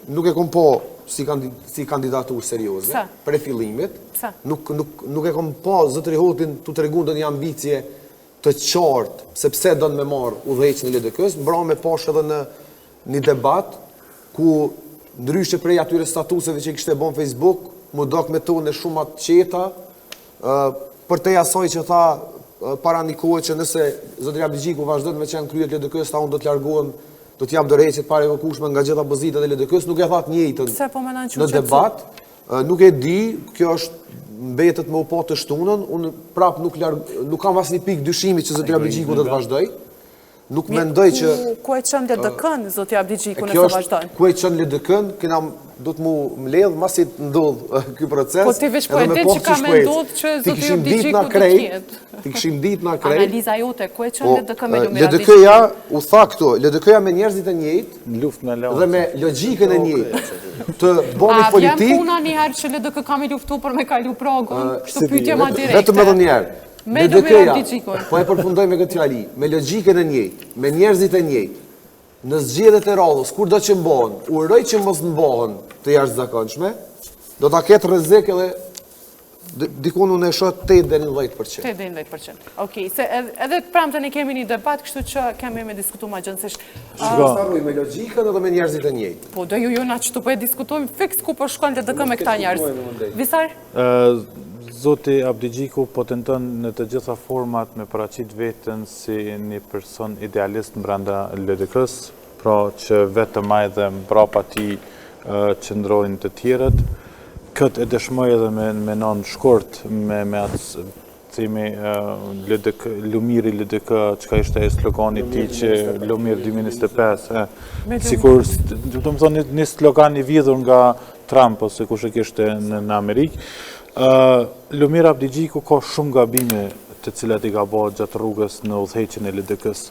nuk e kom po si kandidatur serioze, për e fillimit, nuk e kom po zotëri Hotin të tregun do një ambicje të qartë, sepse do në me marë udhëheqjen e LDK-s, mbra me posh edhe në një debat, ku ndryshe prej atyre statuseve që i kishte bon Facebook, mu dok me tonë shumë atë qeta, për te asoj që tha para një kohë që nëse zotëri Abdigjiku vazhdon me qenë kryet LDK-s, ta unë do t'largohem, do t'jap dorëheqjet pare vëkushme nga gjitha pozitat e LDK-s, nuk e thatë njëjtën në debat, nuk e di, kjo është mbetet me u po të shtunën, unë prap nuk kam as një pikë dyshimi që zotëri Abdigjiku do të vazhdoj, nuk mendoj që... Ku e qënë LDK-n, zotëri Abdigjiku nëse vazhdojnë? Ku e qënë LDK-n, këna do të mu mbledh, masi të ndodhë ky proces. Po ti veç po e di që ka me ndodhë që zotëri Abdigjiku të tjetë. Ti kishim dit nga krejt. Analiza jote, ku e qënë LDK me Lumir Abdigjiku? LDK-ja, u tha këto, LDK-ja me njerëzit e njëjtë, dhe me logjikën e njëjtë, të boni politik... A vjen puna njëherë që LDK ka me luftu për me kalu progun, kështu pyetje ma direkte. Vetëm edhe njerë. Me Lumir Abdigjikun. Po e përfundoj me këtë fjali, me logjikën e njëjtë, me njerëzit e njëjtë, në zgjedhjet e radhës, kur do që mbohen, uroj që mos mbohen të jashtëzakonshme, do ta ketë rrezik edhe dikun unë e shoh 8-10%. 8-10%. Okej, se edhe prapë ne kemi një debat, kështu që kemi me diskutuar më gjënësisht. Staroj me logjikën edhe me njerëzit e njëjtë. Po do ju na çtu po e diskutojmë fiks ku po shkon LDK me këta njerëz. Visar? Zoti Abdigjiku po tenton në të gjitha format me paraqit veten si një person idealist brenda LDK-s, pra që vetëm ai dhe mbrapa tij qëndrojnë të tjerët. Këtë e dëshmoj edhe me non shkurt me atë themi Lumiri LDK, çka ishte slogani i tij që Lumir 2025, sikur do të thonë një slogan i vjedhur nga Trump ose kush e kishte në Amerikë. Lumir Abdigjiku ka shumë gabime të cilat i ka bërë gjatë rrugës në udhëheqjen e LDK-s.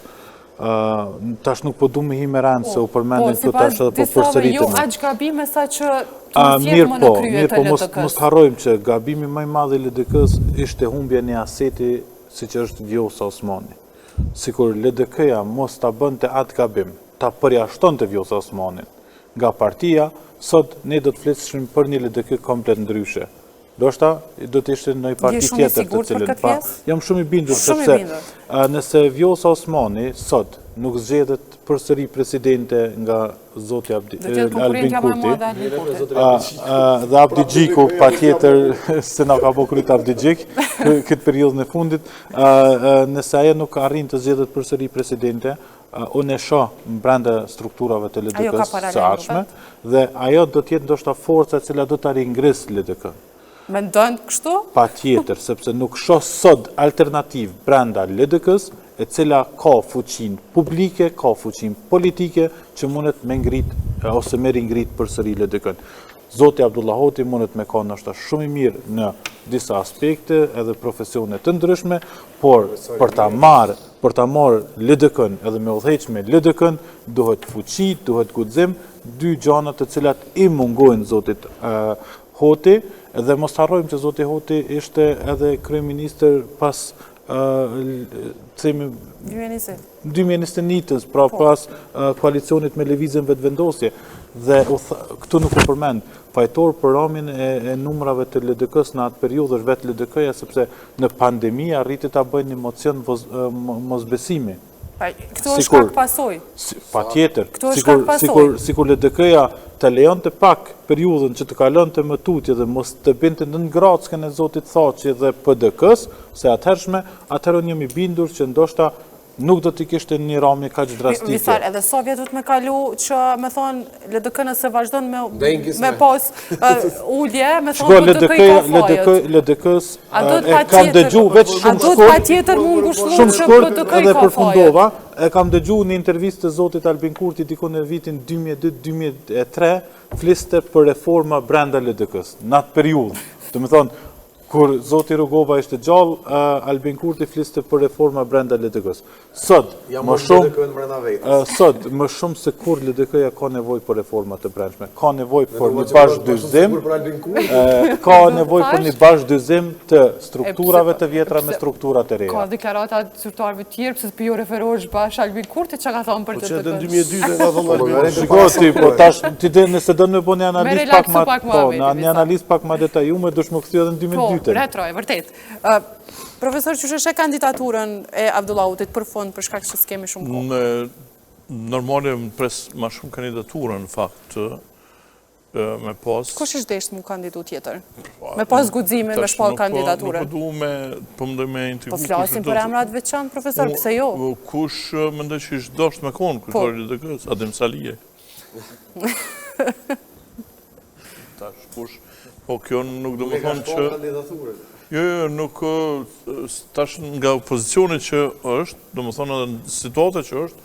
Tash nuk po du me hi me rëndë se u përmendin këtu tash edhe po përsëritemi. Jo aq gabime sa që të vjetë më në kryet e LDK-s. Mos të harrojmë që gabimi më i madh i LDK-s ishte humbja një aseti siç është Vjosa Osmani. Sikur LDK-ja mos ta bënte atë gabim, ta përjashtonte Vjosa Osmanin nga partia, sot ne do të flisnim për një LDK komplet ndryshe. Do shta, do të ishte në një parti tjetër të cilën. Jam shumë i bindur, sepse nëse Vjosa Osmani sot nuk zgjedhet përsëri presidente nga zoti Albin Kurti, dhe Abdigjiku patjetër se na ka bërë Abdigjik këtë periudhën e fundit, nëse ajo nuk arrin të zgjedhet përsëri presidente, unë e shoh brenda strukturave të LDK-s së ardhshme, dhe ajo do të jetë ndoshta forca e cila do ta ringrisë LDK-n. Mendon kështu? Pa tjetër, sepse nuk shoh sot alternativ brenda LDK-s e cila ka fuqin publike, ka fuqin politike që mundet me ngrit ose me ringrit përsëri LDK-n. Zoti Abdullah Hoti mundet me ka ndoshta shumë i mirë në disa aspekte edhe profesione të ndryshme, por për ta marrë LDK-n edhe me udhëheq me LDK-n duhet fuqi, duhet guxim, dy gjëra të cilat i mungojnë zotit Hoti. Dhe mos harrojmë që zoti Hoti ishte edhe kryeministër pas 2021-s, pra pas koalicionit me lëvizjen vetëvendosje. Dhe këtu nuk u përmend fajtor për ramin e numrave të LDK-s në atë periudhë është vetë LDK-ja, sepse në pandemi arriti ta bëjnë një mocion mosbesimi. Këtu është kak pasoj. Pa tjetër, sikur LDK-ja të lejon të pak periudhën që të kalon të më tutje dhe mos të binte në ngrackën e zotit Thaçi dhe PDK-s, se atëherë unë jam i bindur që ndoshta nuk do t'i kishte një ramje kaq drastike. Visar, edhe sa vjet do të më kalu që me thonë LDK nëse vazhdon me pas ullje, me thonë PDK i ka fajët. LDK-s e kam dëgju veç shumë shkurt edhe përfundova, e kam dëgju në intervistë të zotit Albin Kurti diku në vitin 2002-2003, fliste për reforma brenda LDK-s, në atë periudhë. Të më thonë, Kur Zoti Rugova ishte gjallë, Albin Kurti fliste për reforma brenda LDK-s. Sot, më shumë se kur LDK-ja ka nevojë për reforma të brendshme. Ka nevojë për një bashkëdyzim, ka nevojë për një bashkëdyzim të strukturave të vjetra me strukturat e reja. Ka deklarata zyrtarëve të tjerë, pse s'po ju referohesh bash Albin Kurti, çka ka thënë për Që LDK? në 2002 ka thënë Albin Kurti. Shikoti, po tash ti nëse do në bëni analizë një analizë pak më detajuar, do të më kthye edhe në 2002. Po, retro, e vërtet. Profesor, që sheshe kandidaturën e Abdullahutit për fond, për shkak që s'kemi shumë kohë? Normale më pres ma shumë kandidaturën, në fakt, me pas... Kush ishtë deshtë mu kandidu tjetër? Me pas guxime me shpall kandidaturën? Po më doj me intrigu... Po flasim për emrat veçan, profesor, pëse jo? Kush më ndoj që ishtë dosht me konë, kërëtori LDK-s, Adem Salije. Tash, kush... Po kjo nuk do më thonë që... Jo, nuk... Tash nga pozicionit që është, do më thonë edhe në situatet që është,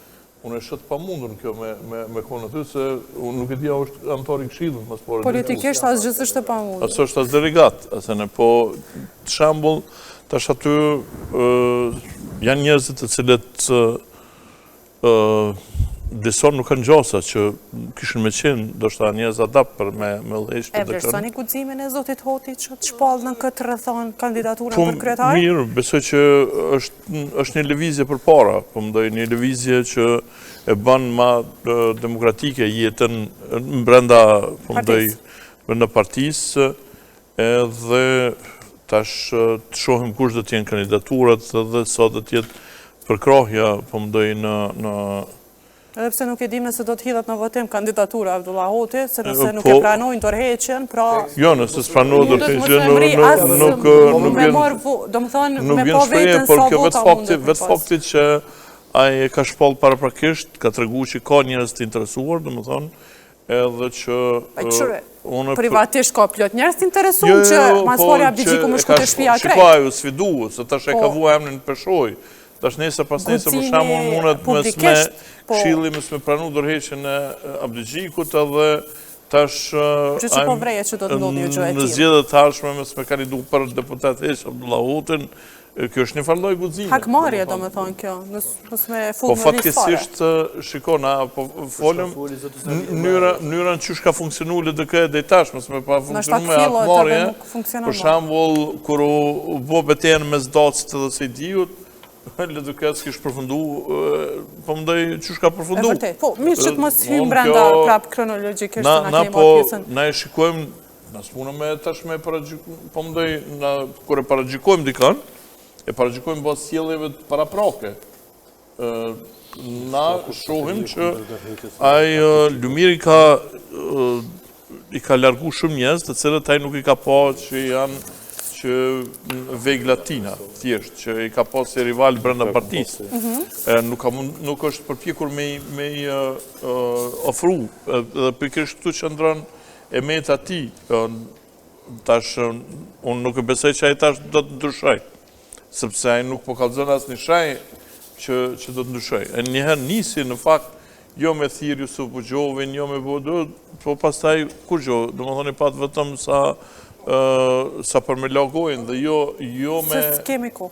unë e shëtë pa mundur në kjo me konë aty, se unë nuk e dija është antar i këshillën. Politikisht asë gjithë është pa mundur. Asë është asë delegat, asene, po të shambull, tash aty janë njerëzit të cilët dison nuk kanë gjosa që kishin me qenë, do shta njerëz adapt për me lejshtë. E vlerësoni guximin e Zotit Hoti që të shpallë në këtë rrethon kandidaturën për kryetar? Mirë, besoj që është një lëvizje për para, po më doj një lëvizje që e bën ma demokratike jetën brenda, po më doj, brenda partisë, edhe tash të shohim kush do t'jenë kandidaturat dhe sot do t'jetë përkrahja, po më doj në Edhe pse nuk e dim nëse do të hidhet në votim kandidatura Abdullahoti, se nëse nuk e pranojnë tërheqjen, pra... Jo, nëse s'pranojnë tërheqjen, nuk vjen shpreje, por kjo vetë faktit që ai e ka shpall paraprakisht, ka tregu që ka njerëz të interesuar, do më thonë, edhe që... Privatisht ka plot njerëz të interesuar që masfori Abdigjiku më shku të shtëpia krejt. Shikoj, u sfidu, se tash e ka vua emrin peshoj. Tash nesër pas nesër për shembull mundet me këshilli me pranu dorëheqjen e Abdigjikut edhe tash që po vreje që do të ndodhë një gjë e tillë. Në zgjedhjet të ardhshme me kandidu për deputet heq Abdullahutin, kjo është një farlloj guximi. Hakmarrje domethënë kjo, nëse me full po fatkeqësisht shikona, po folëm mënyrën çysh ka funksionuar LDK deri tash, mëse pa funksionuar me hakmarrje. Për shembull kur u bë betejën mes Dacit dhe Sejdiut, LDK s'kish përfundu, po më doj qysh ka përfundu. E vërtet, po, mirë që të mos hymë brenda prap kronologjikisht të na kemi marrë pjesën. Na e shikojmë, na s'muna me tash me paragjikojmë, po më doj, kur e paragjikojmë dikan, e paragjikojmë bas sjelljeve paraprake. Na shohim që ai Lumiri i ka largu shumë njerëz, të cilët ai nuk i ka pa që janë që veg latina, thjesht, që i ka pas si rival brenda partisë. Nuk është përpjekur me i ofru, dhe pikërisht këtu qëndron e me të ati. Tash, unë nuk e besoj që ai tash do të ndryshoj, sepse ai nuk po kallëzon as një shaj që do të ndryshoj. E njëherë nisi në fakt, jo me thirr Jusuf Buxhovin, jo me Bodo, po pastaj kur gjo, do më thoni pat vetëm sa për me logojnë dhe jo me... Se s'kemi ko.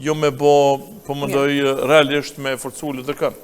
Jo me bo, po më doj realisht me forcu LDK-n.